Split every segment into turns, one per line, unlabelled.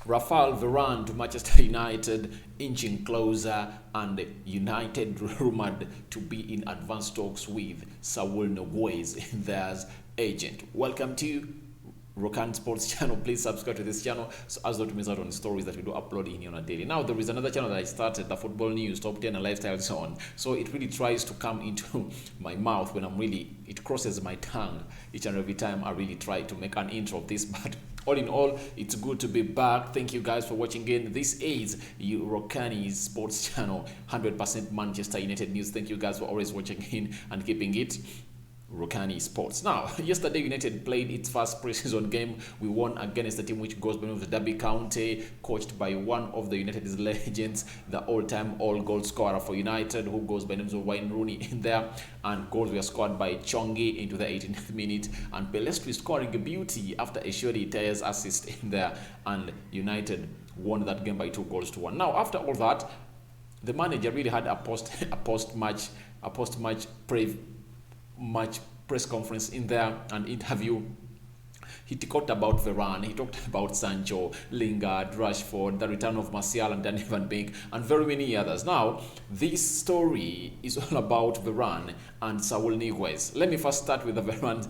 Rafael Varane to Manchester United inching closer, and United rumored to be in advanced talks with Saul Niguez, their agent. Welcome to Rokani Sports channel. Please subscribe to this channel so as not to miss out on stories that we do upload in here on a daily. Now there is another channel that I started, the Football News, Top 10 and Lifestyle Zone. So it really tries to come into my mouth when it crosses my tongue each and every time I really try to make an intro of this. But all in all, it's good to be back. Thank you guys for watching in. This is Rokani Sports channel, 100% Manchester United news. Thank you guys for always watching in and keeping it Rokani Sports. Now, yesterday United played its first preseason game. We won against the team which goes by the name of the Derby County, coached by one of the United's legends, the all-time all-goal scorer for United, who goes by the name of Wayne Rooney in there. And goals were scored by Chongi into the 18th minute, and Pelestri scoring a beauty after a Shodi Tayers assist in there, and United won that game by 2-1. Now, after all that, the manager really had a post-match press conference in there, an interview. He talked about Varane, he talked about Sancho, Lingard, Rashford, the return of Martial and Danny Van Beek, and very many others. Now, this story is all about Varane and Saul Niguez. Let me first start with the Varane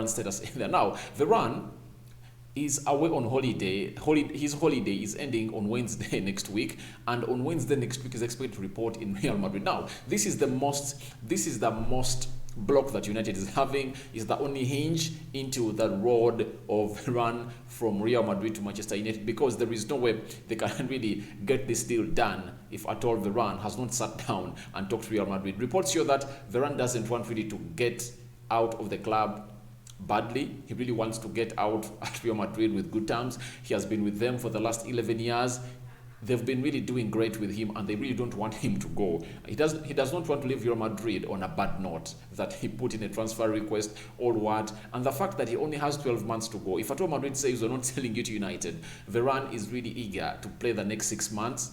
status in there. Now, Varane is away on holiday. His holiday is ending on Wednesday next week, and on Wednesday next week is expected to report in Real Madrid. Now, this is the most block that United is having, is the only hinge into the road of run from Real Madrid to Manchester United, because there is no way they can really get this deal done if at all Varane has not sat down and talked to Real Madrid. Reports show that Varane doesn't want really to get out of the club badly. He really wants to get out at Real Madrid with good terms. He has been with them for the last 11 years. They've been really doing great with him, and they really don't want him to go. He does not want to leave Real Madrid on a bad note, that he put in a transfer request or what, and the fact that he only has 12 months to go. If at all Madrid says we're not selling you to United, Varane is really eager to play the next 6 months.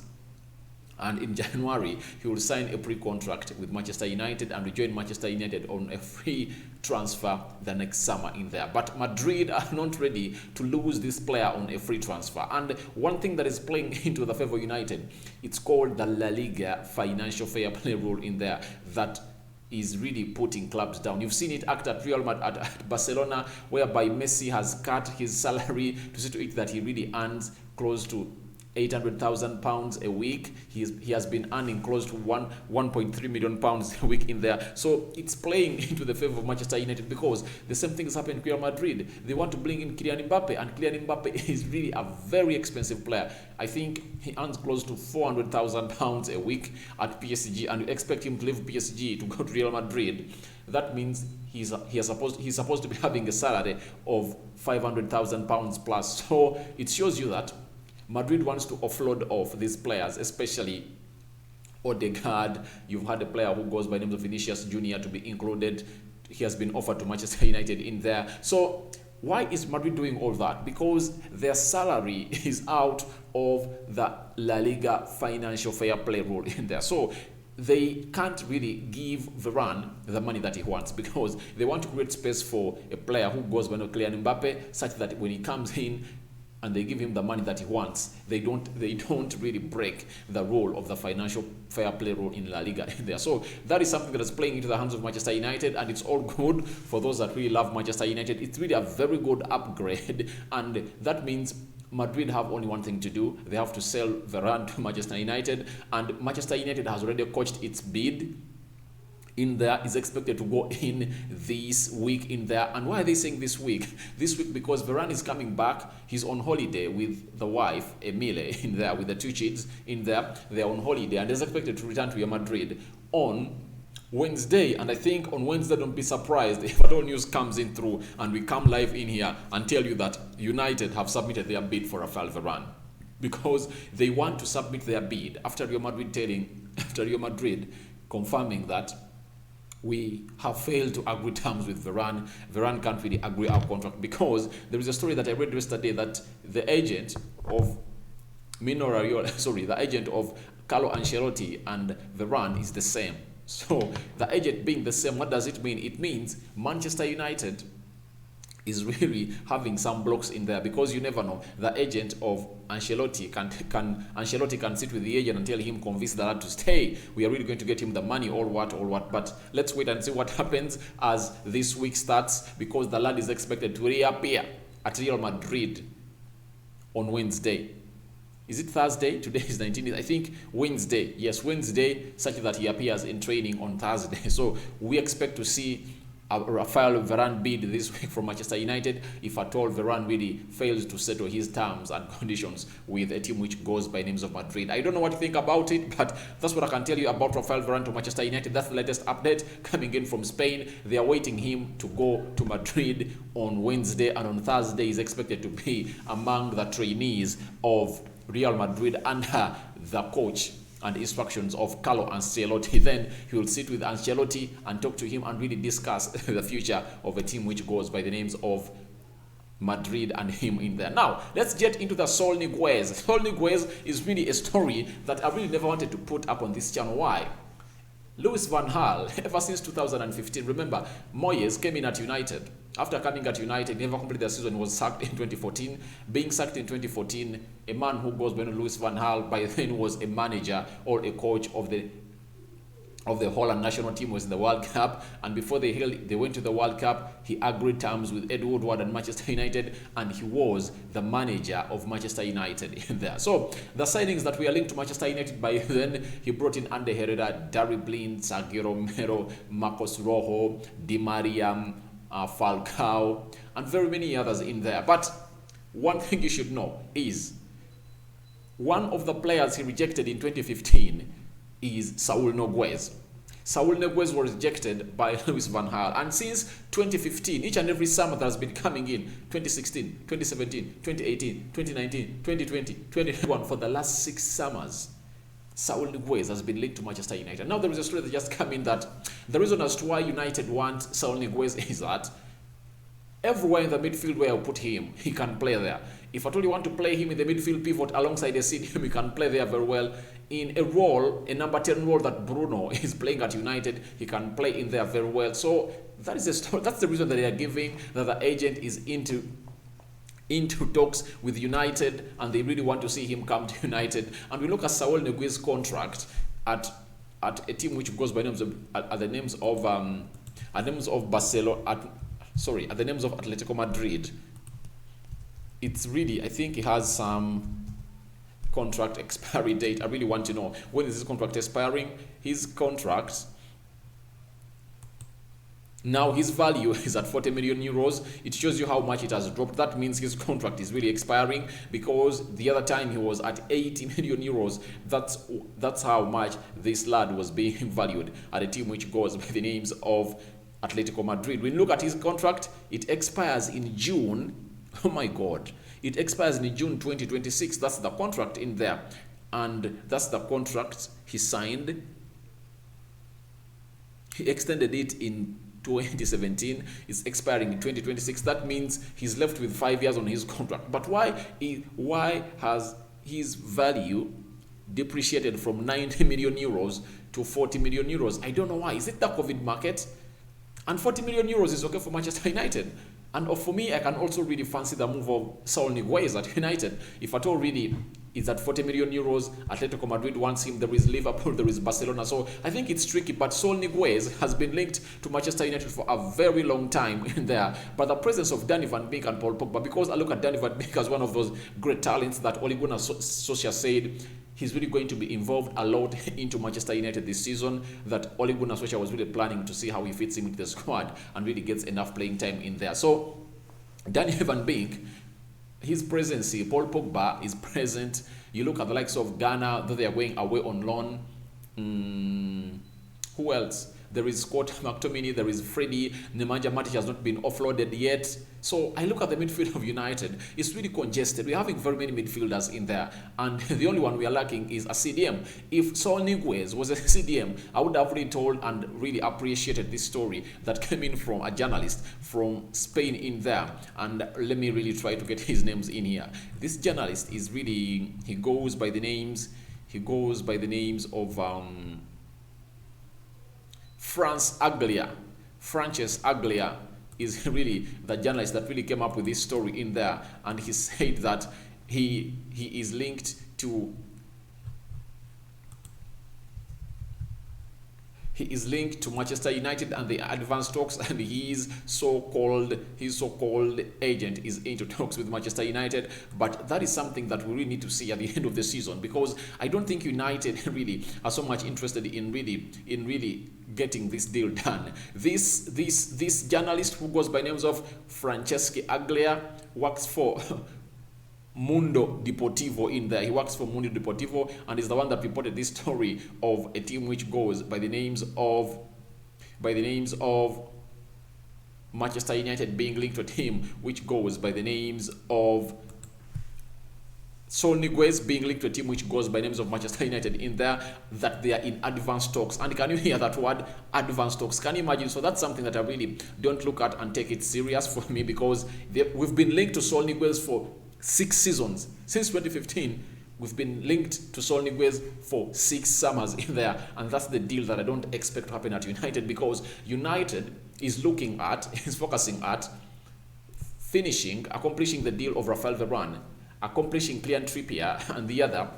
And in January, he will sign a pre-contract with Manchester United and rejoin Manchester United on a free transfer the next summer in there. But Madrid are not ready to lose this player on a free transfer. And one thing that is playing into the favor of United, it's called the La Liga financial fair play rule in there, that is really putting clubs down. You've seen it act at Real Madrid, at Barcelona, whereby Messi has cut his salary to see to it that he really earns close to £800,000 a week. He has been earning close to 1.3 million pounds a week in there. So it's playing into the favor of Manchester United, because the same thing has happened to Real Madrid. They want to bring in Kylian Mbappe, and Kylian Mbappe is really a very expensive player. I think he earns close to £400,000 a week at PSG, and you expect him to leave PSG to go to Real Madrid. That means he's supposed to be having a salary of £500,000 plus. So it shows you that Madrid wants to offload off these players, especially Odegaard. You've had a player who goes by the name of Vinicius Jr. to be included. He has been offered to Manchester United in there. So why is Madrid doing all that? Because their salary is out of the La Liga financial fair play rule in there. So they can't really give Varane the money that he wants, because they want to create space for a player who goes by the name of Kylian Mbappe, such that when he comes in and they give him the money that he wants, they don't really break the rule of the financial fair play rule in La Liga in there. So that is something that is playing into the hands of Manchester United, and it's all good for those that really love Manchester United. It's really a very good upgrade, and that means Madrid have only one thing to do. They have to sell Varane to Manchester United, and Manchester United has already coached its bid in there, is expected to go in this week in there. And why are they saying this week? This week because Varane is coming back. He's on holiday with the wife, Emile, in there, with the 2 kids in there. They're on holiday, and is expected to return to Real Madrid on Wednesday. And I think on Wednesday, don't be surprised if all news comes in through and we come live in here and tell you that United have submitted their bid for Rafael Varane, because they want to submit their bid after Real Madrid confirming that we have failed to agree terms with Varane. Varane can't really agree our contract, because there is a story that I read yesterday that the agent of the agent of Carlo Ancelotti and Varane is the same. So the agent being the same, what does it mean? It means Manchester United is really having some blocks in there, because you never know. The agent of Ancelotti can sit with the agent and tell him, convince the lad to stay. We are really going to get him the money or what. But let's wait and see what happens as this week starts, because the lad is expected to reappear at Real Madrid on Wednesday. Is it Thursday? Today is 19th. I think Wednesday. Yes, Wednesday, such that he appears in training on Thursday. So we expect to see Rafael Varane bid this week from Manchester United, if at all Varane really fails to settle his terms and conditions with a team which goes by names of Madrid. I don't know what you think about it, but that's what I can tell you about Rafael Varane to Manchester United. That's the latest update coming in from Spain. They are waiting him to go to Madrid on Wednesday, and on Thursday is expected to be among the trainees of Real Madrid under the coach and instructions of Carlo Ancelotti. Then he will sit with Ancelotti and talk to him and really discuss the future of a team which goes by the names of Madrid and him in there. Now, let's get into the Saul Niguez. Saul Niguez is really a story that I really never wanted to put up on this channel. Why? Louis van Gaal, ever since 2015, remember, Moyes came in at United. After coming at United, never completed the season, was sacked in 2014. Being sacked in 2014, a man who goes by Louis van Gaal by then was a manager or a coach of the Holland national team, was in the World Cup, and before they went to the World Cup, he agreed terms with Ed Woodward and Manchester United, and he was the manager of Manchester United in there. So the signings that we are linked to Manchester United by then, he brought in Ander Herrera, Darry Blind, Sergio Romero, Marcos Rojo, Di Maria, Falcao, and very many others in there. But one thing you should know is one of the players he rejected in 2015 is Saul Niguez. Saul Niguez was rejected by Louis van Gaal, and since 2015, each and every summer that has been coming in, 2016, 2017, 2018, 2019, 2020, 2021, for the last 6 summers, Saul Niguez has been linked to Manchester United. Now there is a story that just came in that the reason as to why United want Saul Niguez is that everywhere in the midfield where I put him, he can play there. If at all you want to play him in the midfield pivot alongside a CDM, he can play there very well. In a role, a number 10 role that Bruno is playing at United, he can play in there very well. So that is the story. That's the reason that they are giving, that the agent is into talks with United, and they really want to see him come to United. And we look at Saul Niguez's contract at a team which goes by names of at the names of Barcelona, at the names of Atletico Madrid. It's really, I think he has some contract expiry date. I really want to know, when is his contract expiring? His contract now, his value is at 40 million euros. It shows you how much it has dropped. That means his contract is really expiring, because the other time he was at 80 million euros. That's how much this lad was being valued at a team which goes by the names of Atletico Madrid. When you look at his contract, it expires in June. Oh my God. It expires in June 2026. That's the contract in there. And that's the contract he signed. He extended it in 2017. It's expiring in 2026. That means he's left with 5 years on his contract. But why has his value depreciated from 90 million euros to 40 million euros? I don't know why. Is it the COVID market? And 40 million euros is okay for Manchester United. And for me, I can also really fancy the move of Saul Niguez at United. If at all really is at 40 million euros, Atletico Madrid wants him, there is Liverpool, there is Barcelona. So I think it's tricky, but Saul Niguez has been linked to Manchester United for a very long time in there. But the presence of Danny Van Beek and Paul Pogba, because I look at Danny Van Beek as one of those great talents that Ole Gunnar Solskjaer said he's really going to be involved a lot into Manchester United this season, that Ole Gunnar Solskjaer was really planning to see how he fits him into the squad and really gets enough playing time in there. So Danny Van Beek, his presence here, Paul Pogba is present. You look at the likes of Ghana, though they are going away on loan. Who else? There is Scott McTominay, there is Freddie. Nemanja Matic has not been offloaded yet. So I look at the midfield of United. It's really congested. We're having very many midfielders in there. And the only one we are lacking is a CDM. If Saul Niguez was a CDM, I would have really told and really appreciated this story that came in from a journalist from Spain in there. And let me really try to get his names in here. This journalist is really, he goes by the names of Frances Aglia. is really the journalist that really came up with this story in there, and he said that he is linked to Manchester United and the advanced talks, and his so-called agent is into talks with Manchester United. But that is something that we really need to see at the end of the season, because I don't think United really are so much interested in really getting this deal done. This journalist, who goes by names of Franceschi Aglia, works for Mundo Deportivo in there. He works for Mundo Deportivo and is the one that reported this story of a team which goes by the names of Manchester United being linked to a team which goes by the names of Saul Niguez being linked to a team which goes by names of Manchester United in there, that they are in advanced talks. And can you hear that word, advanced talks? Can you imagine? So that's something that I really don't look at and take it serious for me, because we've been linked to Saul Niguez for 6 seasons. Since 2015, we've been linked to Saul Niguez for 6 summers in there, and that's the deal that I don't expect to happen at United, because United is focusing at accomplishing the deal of Rafael Varane, accomplishing Kylian Trippier, and the other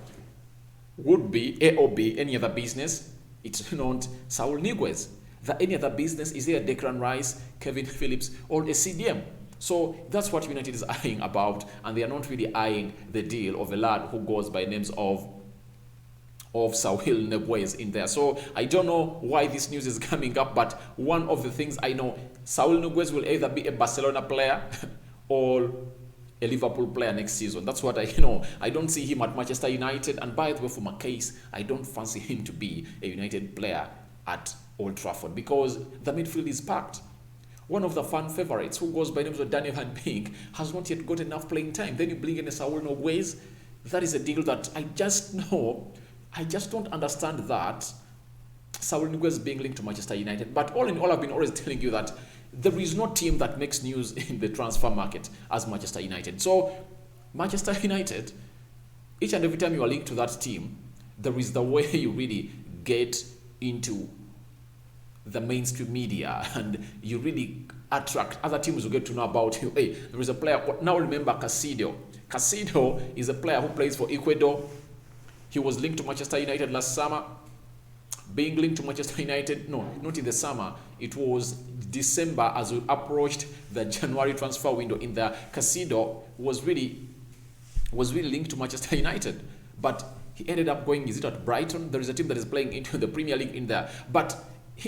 would be AOB, any other business. It's not Saul Niguez. The any other business is either Declan Rice, Kevin Phillips, or a CDM. So that's what United is eyeing about, and they are not really eyeing the deal of a lad who goes by names of Saul Niguez in there. So I don't know why this news is coming up, but one of the things I know, Saul Niguez will either be a Barcelona player or a Liverpool player next season. That's what I know. I don't see him at Manchester United, and by the way, for my case, I don't fancy him to be a United player at Old Trafford, because the midfield is packed. One of the fan favorites, who goes by names of Daniel Van Beek, has not yet got enough playing time. Then you bring in a Saul Niguez. That is a deal that I just don't understand that Saul Niguez being linked to Manchester United. But all in all, I've been always telling you that there is no team that makes news in the transfer market as Manchester United. So Manchester United, each and every time you are linked to that team, there is the way you really get into the mainstream media, and you really attract other teams who get to know about you. Hey, there is a player. Now remember Casido. Casido is a player who plays for Ecuador. He was linked to Manchester United last summer. Being linked to Manchester United, no, not in the summer. It was December as we approached the January transfer window. In the Casido was really linked to Manchester United, but he ended up going. Is it at Brighton? There is a team that is playing into the Premier League in there, but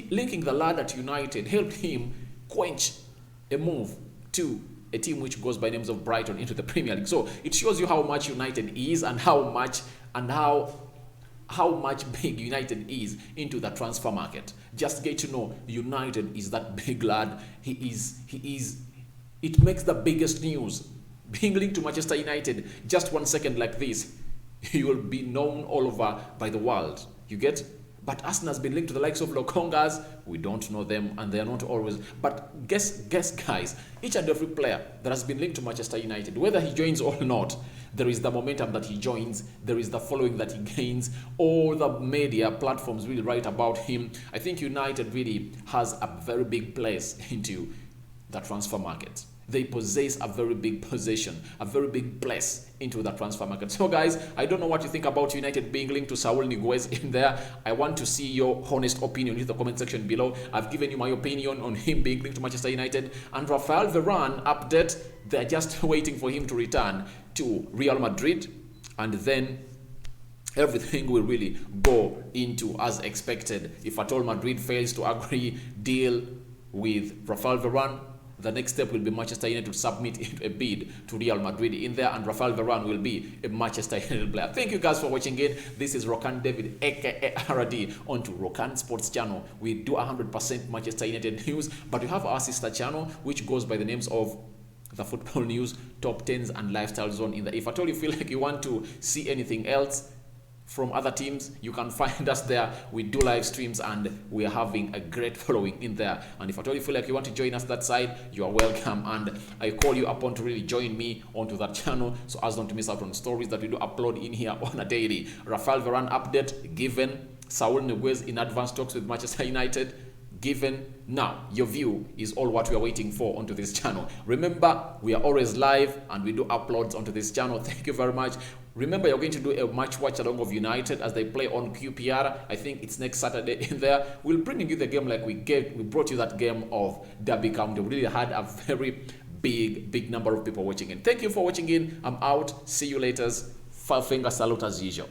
linking the lad at United helped him quench a move to a team which goes by names of Brighton into the Premier League. So it shows you how much United is, and how much big United is into the transfer market. Just get to know United is that big lad. It makes the biggest news. Being linked to Manchester United, just 1 second like this, you will be known all over by the world. You get? But Arsenal has been linked to the likes of Lokongas. We don't know them, and they are not always. But guess guys, each and every player that has been linked to Manchester United, whether he joins or not, there is the momentum that he joins, there is the following that he gains, all the media platforms really write about him. I think United really has a very big place into the transfer market. They possess a very big position, a very big place into the transfer market. So guys, I don't know what you think about United being linked to Saul Niguez in there. I want to see your honest opinion in the comment section below. I've given you my opinion on him being linked to Manchester United. And Rafael Varane update, they're just waiting for him to return to Real Madrid, and then everything will really go into as expected. If at all Madrid fails to agree deal with Rafael Varane, the next step will be Manchester United to submit a bid to Real Madrid in there, and Rafael Varane will be a Manchester United player. Thank you guys for watching it. This is Rokani David, aka RD, onto Rokani Sports channel. We do 100% Manchester United news, but we have our sister channel which goes by the names of the Football News, Top 10s, and Lifestyle Zone in there. If at all you feel like you want to see anything else from other teams, you can find us there. We do live streams, and we are having a great following in there. And if at all you feel like you want to join us that side, you are welcome, and I call you upon to really join me onto that channel so as not to miss out on stories that we do upload in here on a daily. Rafael Varane update given, Saul Niguez in advanced talks with Manchester United. given now. Your view is all what we are waiting for onto this channel. Remember, we are always live and we do uploads onto this channel. Thank you very much. Remember, you're going to do a match watch along of United as they play on QPR. I think it's next Saturday in there. We'll bring you the game like we brought you that game of Derby County. We really had a very big number of people watching in. Thank you for watching in. I'm out. See you later. Five finger salute as usual.